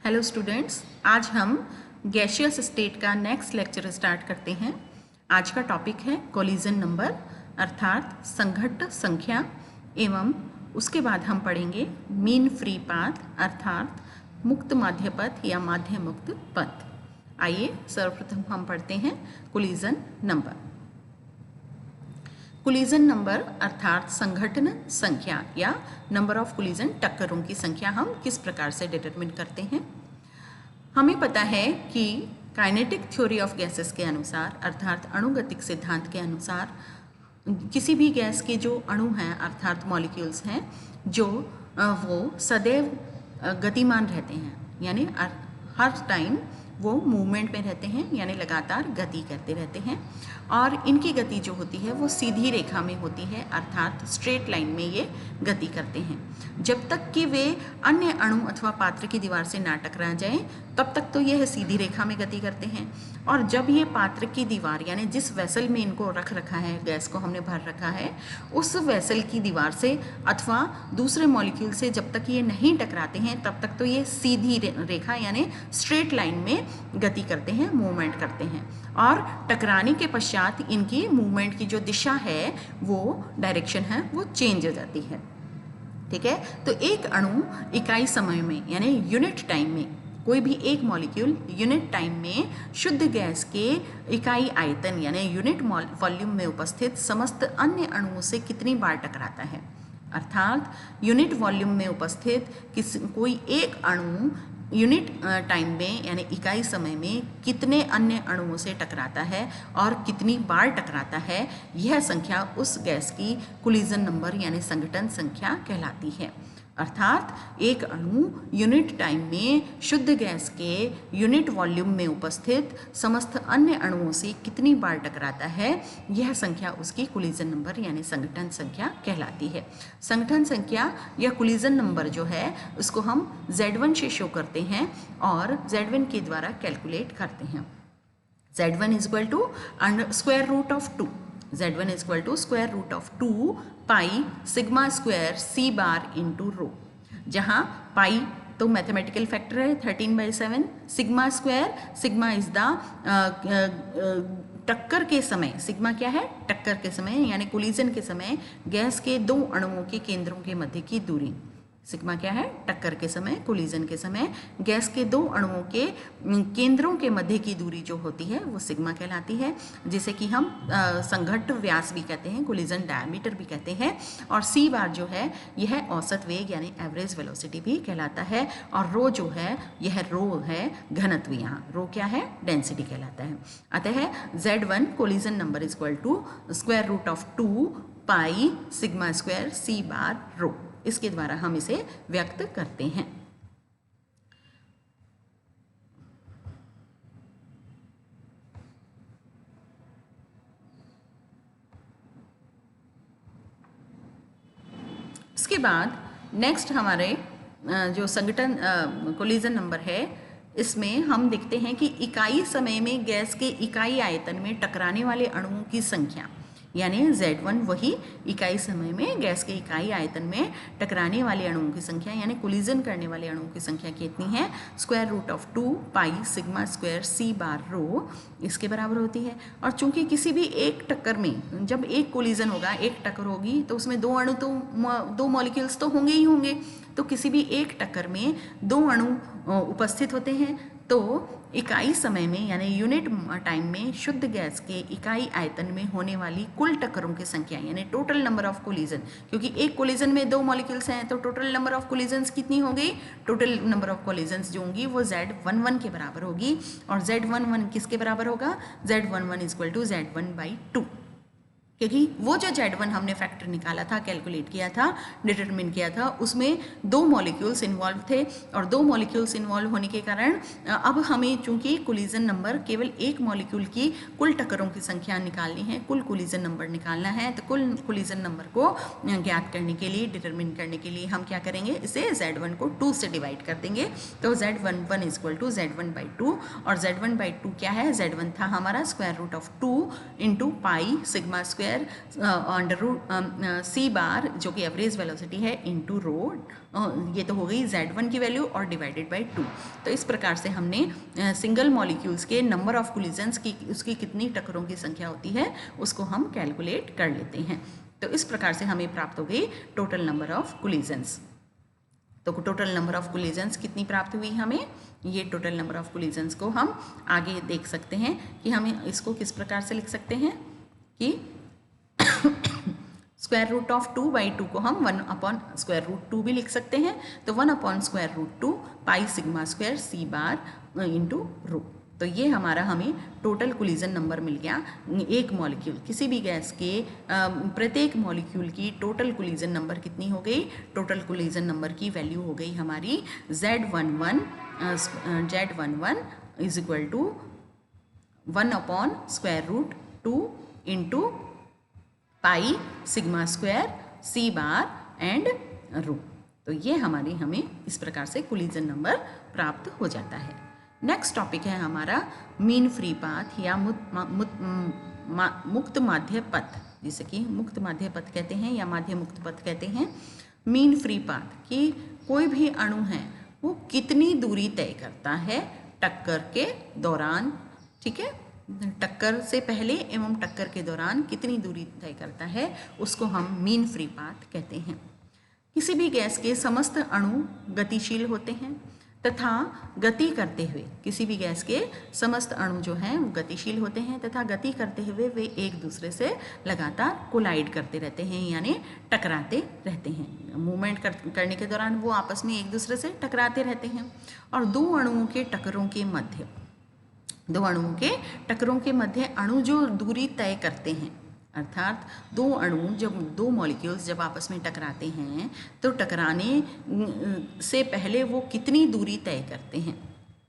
Hello students, आज हम gaseous state का नेक्स्ट लेक्चर स्टार्ट करते हैं। आज का टॉपिक है कोलिजन नंबर अर्थात संघट्ट संख्या एवं उसके बाद हम पढ़ेंगे मीन फ्री पाथ अर्थात मुक्त माध्य पथ या माध्य मुक्त पथ। आइए सर्वप्रथम हम पढ़ते हैं कोलिजन नंबर। कोलिजन नंबर अर्थात संघटन संख्या या नंबर ऑफ कोलिजन टक्करों की संख्या हम किस प्रकार से डिटरमिन करते हैं। हमें पता है कि काइनेटिक थ्योरी ऑफ गैसेस के अनुसार अर्थात अणुगतिक सिद्धांत के अनुसार किसी भी गैस के जो अणु हैं अर्थात मॉलिक्यूल्स हैं जो वो सदैव गतिमान रहते हैं, यानी हर टाइम वो मूवमेंट में रहते हैं, यानी लगातार गति करते रहते हैं। और इनकी गति जो होती है वो सीधी रेखा में होती है अर्थात स्ट्रेट लाइन में ये गति करते हैं। जब तक कि वे अन्य अणु अथवा पात्र की दीवार से ना टकरा जाएं तब तक तो यह सीधी रेखा में गति करते हैं। और जब ये पात्र की दीवार यानी जिस वेसल में इनको रख रखा है, गैस को हमने भर रखा है, उस वेसल की दीवार से अथवा दूसरे मॉलिक्यूल से जब तक ये नहीं टकराते हैं तब तक तो ये सीधी रेखा यानी स्ट्रेट लाइन में गति करते हैं, मूवमेंट करते हैं। और टकराने के पश्चात इनकी मूवमेंट की जो दिशा है वो डायरेक्शन है वो चेंज हो जाती है। ठीक है, तो एक अणु इकाई समय में यानी यूनिट टाइम में, कोई भी एक मॉलिक्यूल यूनिट टाइम में शुद्ध गैस के इकाई आयतन यानी यूनिट वॉल्यूम में उपस्थित समस्त अन्य अणुओं से कितनी बार टकराता है। अर्थात यूनिट वॉल्यूम में उपस्थित कोई एक अणु यूनिट टाइम में यानी इकाई समय में कितने अन्य अणुओं से टकराता है और कितनी बार टकराता है, यह संख्या उस गैस की कोलिजन नंबर यानी संघटन संख्या कहलाती है। अर्थात एक अणु यूनिट टाइम में शुद्ध गैस के यूनिट वॉल्यूम में उपस्थित समस्त अन्य अणुओं से कितनी बार टकराता है, यह संख्या उसकी कोलिजन नंबर यानी संघटन संख्या कहलाती है। संघटन संख्या या कोलिजन नंबर जो है उसको हम Z1 से शो करते हैं और Z1 के द्वारा कैलकुलेट करते हैं। Z1 is equal to square root of 2, Z1 is equal to square root of 2 pi sigma square C bar into rho, जहाँ पाई तो मैथमेटिकल फैक्टर है 13/7, sigma square, sigma is the टक्कर के समय, सिग्मा क्या है टक्कर के समय यानी कोलिजन के समय गैस के दो अणुओं के केंद्रों के मध्य की दूरी। सिग्मा क्या है टक्कर के समय, कोलिजन के समय गैस के दो अणुओं के केंद्रों के मध्य की दूरी जो होती है वो सिग्मा कहलाती है, जिसे कि हम संघट्ट व्यास भी कहते हैं, कोलिजन डायमीटर भी कहते हैं। और सी बार जो है यह औसत वेग यानी एवरेज वेलोसिटी भी कहलाता है। और रो जो है यह रो है घनत्व, यहाँ रो क्या है डेंसिटी कहलाता है। अतः Z1 collision number is equal to square root of 2 pi sigma square C bar rho, इसके द्वारा हम इसे व्यक्त करते हैं। इसके बाद नेक्स्ट हमारे जो संघटन कोलिजन नंबर है इसमें हम देखते हैं कि इकाई समय में गैस के इकाई आयतन में टकराने वाले अणुओं की संख्या, यानी Z1 वही इकाई समय में गैस के इकाई आयतन में टकराने वाले अणुओं की संख्या यानी कोलिजन करने वाले अणुओं की संख्या कितनी है, square root of 2 pi sigma square C bar rho, इसके बराबर होती है। और चूंकि किसी भी एक टक्कर में जब एक कोलिजन होगा, एक टक्कर होगी तो उसमें दो अणु तो दो मॉलिक्यूल्स तो होंगे ही होंगे, तो किसी भी एक टक्कर में दो अणु उपस्थित होते हैं तो इकाई समय में यानी यूनिट टाइम में शुद्ध गैस के इकाई आयतन में होने वाली कुल टक्करों की संख्या यानी टोटल नंबर ऑफ कोलिजन, क्योंकि एक कोलिजन में दो मॉलिक्यूल्स हैं तो टोटल नंबर ऑफ कोलिजन्स कितनी हो गई, टोटल नंबर ऑफ कोलिजन्स जो होंगी वो Z11 के बराबर होगी। और Z11 किसके बराबर होगा, Z11 is equal to Z1/2, क्योंकि वो जो Z1 हमने फैक्टर निकाला था, कैलकुलेट किया था, डिटरमिन किया था, उसमें दो मॉलिक्यूल्स इन्वॉल्व थे। और दो मॉलिक्यूल्स इन्वॉल्व होने के कारण अब हमें चूंकि कोलिजन नंबर केवल एक मॉलिक्यूल की कुल टक्करों की संख्या निकालनी है, कुल कोलिजन नंबर निकालना है, तो कुल कोलिजन नंबर को ज्ञात करने के लिए, डिटरमिन करने के लिए हम क्या करेंगे, इसे Z1 को 2 से डिवाइड कर देंगे। तो Z11 is equal to Z1/2, और Z1/2 क्या है, Z1 था हमारा square root of 2 into pi sigma square square under root c bar जो कि एवरेज वेलोसिटी है इनटू रो, ये तो हो गई Z1 की वैल्यू और डिवाइडेड बाय 2। तो इस प्रकार से हमने सिंगल मॉलिक्यूल्स के नंबर ऑफ कोलिजन्स की उसकी कितनी टक्करों की संख्या होती है उसको हम कैलकुलेट कर लेते हैं। तो इस प्रकार से हमें प्राप्त हो गई टोटल नंबर ऑफ कोलिजन्स। तो टोटल नंबर ऑफ कोलिजन्स कितनी प्राप्त हुई हमें, ये टोटल नंबर ऑफ कोलिजन्स को हम आगे देख सकते हैं कि हमें इसको किस प्रकार से लिख सकते हैं कि स्क्वायर रूट ऑफ 2/2 को हम 1/√2 भी लिख सकते हैं। तो 1/√2 पाई sigma square c bar into रो। तो ये हमारा हमें टोटल कोलिजन नंबर मिल गया। एक मॉलिक्यूल किसी भी गैस के प्रत्येक मॉलिक्यूल की टोटल कोलिजन नंबर कितनी हो गई, टोटल कोलिजन नंबर की वैल्यू हो गई हमारी Z11 is equal to 1/√2 into pi sigma square c bar and rho. तो ये हमें इस प्रकार से कोलिजन नंबर प्राप्त हो जाता है। नेक्स्ट टॉपिक है हमारा मीन फ्री पाथ या मुक्त माध्य पथ, जिसे कि मुक्त माध्य पथ कहते हैं या माध्य मुक्त पथ कहते हैं। मीन फ्री पाथ कि कोई भी अणु है वो कितनी दूरी तय करता है टक्कर के दौरान, ठीक है, टक्कर से पहले एवं टक्कर के दौरान कितनी दूरी तय करता है उसको हम मीन फ्री पाथ कहते हैं। किसी भी गैस के समस्त अणु गतिशील होते हैं तथा गति करते हुए, किसी भी गैस के समस्त अणु जो हैं वो गतिशील होते हैं तथा गति करते हुए वे एक दूसरे से लगातार कोलाइड करते रहते हैं, यानी टकराते रहते हैं। मूवमेंट करने के दौरान वो आपस में एक दूसरे से टकराते रहते हैं। और दो अणुओं के टक्करों के मध्य अणु जो दूरी तय करते हैं, अर्थात दो मॉलिक्यूल्स जब आपस में टकराते हैं तो टकराने से पहले वो कितनी दूरी तय करते हैं,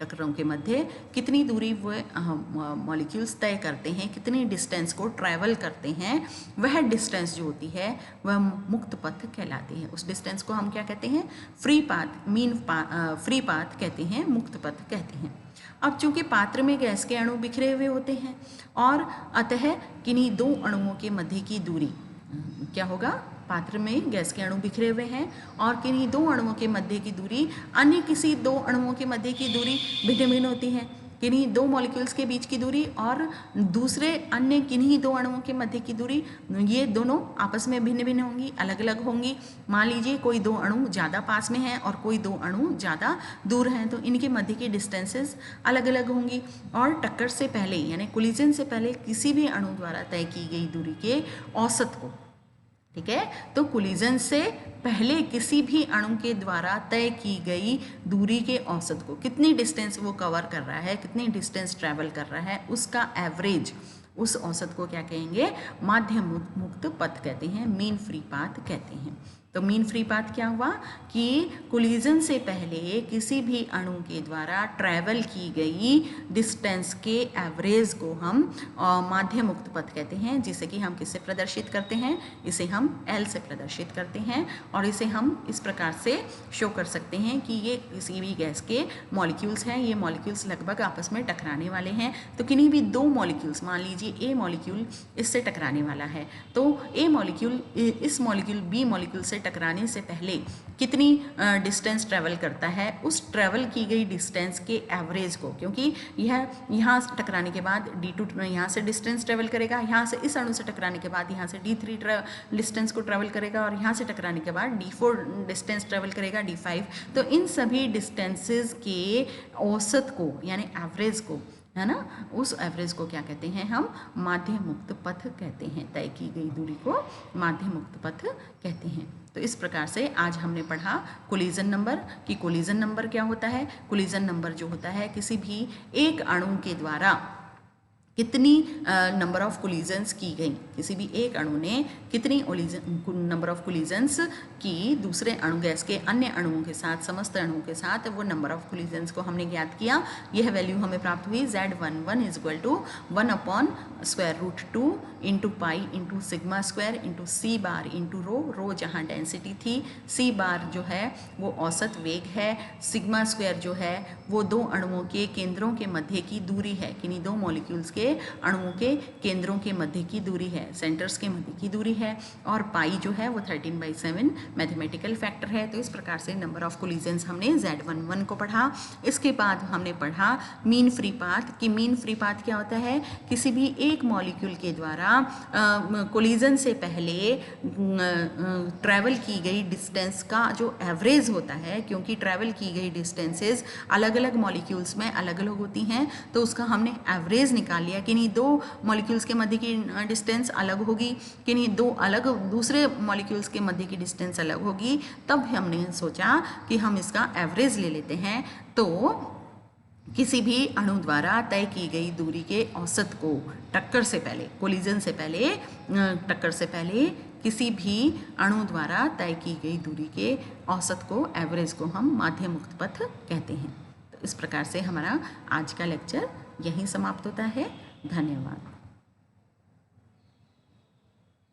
टक्करों के मध्य कितनी दूरी वो मॉलिक्यूल्स तय करते हैं, कितनी डिस्टेंस को ट्रैवल करते हैं, वह डिस्टेंस जो होती है वह मुक्त पथ कहलाती है। उस डिस्टेंस को हम क्या कहते हैं, फ्री पाथ कहते हैं, मुक्त पथ कहते हैं। अब चूंकि पात्र में गैस के अणु बिखरे हुए होते हैं और अतः किन्हीं दो अणुओं के मध्य की दूरी क्या होगा, पात्र में गैस के अणु बिखरे हुए हैं और किन्हीं दो अणुओं के मध्य की दूरी अन्य किसी दो अणुओं के मध्य की दूरी भिन्न भिन्न होती है। किन्हीं दो मॉलिक्यूल्स के बीच की दूरी और दूसरे अन्य किन्हीं दो अणुओं के मध्य की दूरी, ये दोनों आपस में भिन्न भिन्न होंगी, अलग अलग होंगी। मान लीजिए कोई दो अणु ज़्यादा पास में हैं और कोई दो अणु ज़्यादा दूर हैं, तो इनके मध्य की डिस्टेंसेस अलग अलग होंगी। और टक्कर से पहले यानी कोलिजन से पहले किसी भी अणु द्वारा तय की गई दूरी के औसत को, ठीक है, तो कोलिजन से पहले किसी भी अणु के द्वारा तय की गई दूरी के औसत को, कितनी डिस्टेंस वो कवर कर रहा है, कितनी डिस्टेंस ट्रैवल कर रहा है, उसका एवरेज, उस औसत को क्या कहेंगे, माध्य मुक्त पथ कहते हैं, मीन फ्री पाथ कहते हैं। तो मीन फ्री पाथ क्या हुआ कि कोलिजन से पहले किसी भी अणु के द्वारा ट्रैवल की गई डिस्टेंस के एवरेज को हम माध्य मुक्त पथ कहते हैं, जिसे कि हम किससे प्रदर्शित करते हैं, इसे हम L से प्रदर्शित करते हैं। और इसे हम इस प्रकार से शो कर सकते हैं कि ये किसी भी गैस के मॉलिक्यूल्स हैं, ये मॉलिक्यूल्स लगभग आपस में टकराने वाले हैं। तो किन्हीं भी दो मॉलिक्यूल्स, मान लीजिए A मॉलिक्यूल इससे टकराने वाला है, तो A मॉलिक्यूल इस मॉलिक्यूल B मॉलिक्यूल से टकराने से पहले कितनी डिस्टेंस ट्रैवल करता है, उस ट्रैवल की गई डिस्टेंस के एवरेज को, क्योंकि यह यहाँ टकराने के बाद D2 यहाँ से डिस्टेंस ट्रैवल करेगा, यहाँ से इस अणु से टकराने के बाद यहाँ से D3 डिस्टेंस को ट्रैवल करेगा और यहाँ से टकराने के बाद D4 डिस्टेंस ट्रैवल करेगा, D5। तो इन सभी डिस्टेंसेस के औसत को यानी एवरेज को, है ना, उस एवरेज को क्या कहते हैं, हम माध्य मुक्त पथ कहते हैं। तय की गई दूरी को माध्य मुक्त पथ कहते हैं। तो इस प्रकार से आज हमने पढ़ा कोलिजन नंबर कि कोलिजन नंबर क्या होता है। कोलिजन नंबर जो होता है किसी भी एक अणु के द्वारा कितनी नंबर ऑफ कोलिजन्स की गई, किसी भी एक अणु ने कितनी नंबर ऑफ कोलिजन्स की दूसरे अणु गैस के अन्य अणुओं के साथ, समस्त अणुओं के साथ, वो नंबर ऑफ कोलिजन्स को हमने ज्ञात किया। यह वैल्यू हमें प्राप्त हुई Z11 is equal to 1/√2 into pi into sigma square into C bar into rho जहाँ डेंसिटी थी, सी बार जो है वो औसत वेग है, सिग्मा स्क्वायर जो है वो दो अणुओं के केंद्रों के मध्य की दूरी है, किन्हीं दो मॉलिक्यूल्स के के अणुओं के केंद्रों के मध्य की दूरी है, सेंटर्स के मध्य की दूरी है, और पाई जो है वो 13/7 मैथमेटिकल फैक्टर है। तो इस प्रकार से नंबर ऑफ कोलिजन्स हमने Z11 को पढ़ा। इसके बाद हमने पढ़ा मीन फ्री पाथ कि मीन फ्री पाथ क्या होता है, किसी भी एक मॉलिक्यूल के द्वारा कोलिजन से पहले ट्रैवल की गई डिस्टेंस का जो एवरेज होता है, क्योंकि ट्रैवल की गई डिस्टेंसेस अलग अलग मॉलिक्यूल्स में अलग अलग होती हैं, तो उसका हमने एवरेज निकाल लिया कि नहीं दो मॉलिक्यूल्स के मध्य की डिस्टेंस अलग होगी कि नहीं दो अलग दूसरे मॉलिक्यूल्स के मध्य की डिस्टेंस अलग होगी। तब हमने सोचा कि हम इसका एवरेज ले लेते हैं। तो किसी भी अणु द्वारा तय की गई दूरी के औसत को टक्कर से पहले, कोलिजन से पहले, टक्कर से पहले किसी भी अणु द्वारा तय की गई दूरी के औसत को, एवरेज को हम माध्य मुक्त पथ कहते हैं। तो इस प्रकार से हमारा आज का लेक्चर यहीं समाप्त होता है। धन्यवाद।